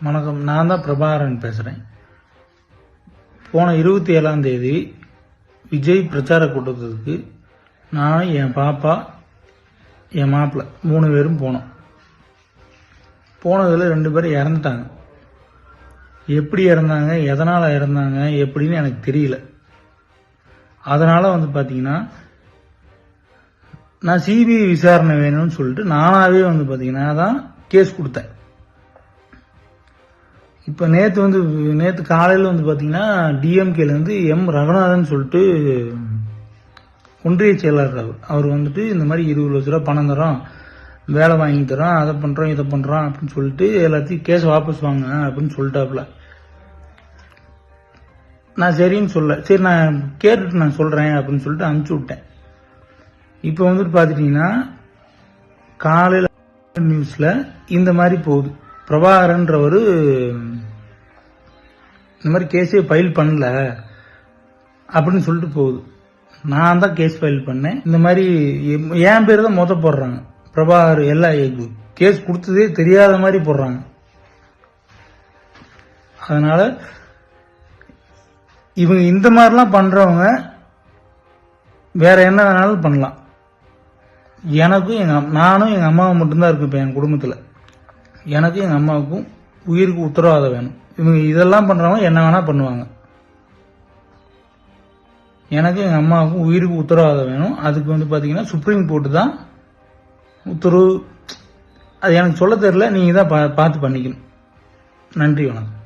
வணக்கம், நான் தான் பிரபாகரன் பேசுகிறேன். போன 27ஆம் தேதி விஜய் பிரச்சார கூட்டத்துக்கு நான், என் பாப்பா, என் மாப்பிள்ளை 3 பேரும் போனோம். போனதில் 2 பேர் இறந்துட்டாங்க. எப்படி இறந்தாங்க, எதனால் இறந்தாங்க எப்படின்னு எனக்கு தெரியல. அதனால் பார்த்தீங்கன்னா நான் சிபிஐ விசாரணை வேணும்னு சொல்லிட்டு நானாகவே பார்த்தீங்கன்னா தான் கேஸ் கொடுத்தேன். இப்போ நேற்று காலையில் பார்த்தீங்கன்னா டிஎம்கேலேருந்து எம் ரகுநாதன் சொல்லிட்டு ஒன்றிய செயலாளர் அவர் இந்த மாதிரி 20 லட்ச ரூபா பணம் தரோம், வேலை வாங்கி தரோம், அதை பண்ணுறோம் இதை பண்ணுறோம் அப்படின்னு சொல்லிட்டு எல்லாத்தையும் கேஸ் வாபஸ் வாங்க அப்படின்னு சொல்லிட்டாப்புல. நான் சரின்னு சரி நான் கேட்டுட்டு நான் சொல்கிறேன் அப்படின்னு சொல்லிட்டு அனுப்பிச்சி விட்டேன். இப்போ பார்த்துட்டிங்கன்னா காலையில் நியூஸில் இந்த மாதிரி போகுது, பிரபாகரன்றவர் இந்த மாதிரி கேஸே ஃபைல் பண்ணல அப்படின்னு சொல்லிட்டு போகுது. நான் தான் கேஸ் ஃபைல் பண்ணேன். இந்த மாதிரி என் பேர் தான் போடுறாங்க. பிரபாகர் எல்லா கேஸ் கொடுத்ததே தெரியாத மாதிரி போடுறாங்க. அதனால இவங்க இந்த மாதிரிலாம் பண்றவங்க வேற என்ன வேணாலும் பண்ணலாம். நானும் எங்க அம்மாவும் மட்டும்தான் இருக்கு இப்ப என் குடும்பத்துல. எனக்கும் எங்க அம்மாவுக்கும் உயிருக்கு உத்தரவாதம் வேணும். இவங்க இதெல்லாம் பண்றவங்க என்ன வேணா பண்ணுவாங்க. எனக்கு எங்க அம்மாவுக்கும் உயிருக்கு உத்தரவாதம் வேணும். அதுக்கு பாத்தீங்கன்னா சுப்ரீம் கோர்ட்டு தான் உத்தரவு. அது எனக்கு சொல்ல தெரியல, நீங்க தான் பார்த்து பண்ணிக்கணும். நன்றி, வணக்கம்.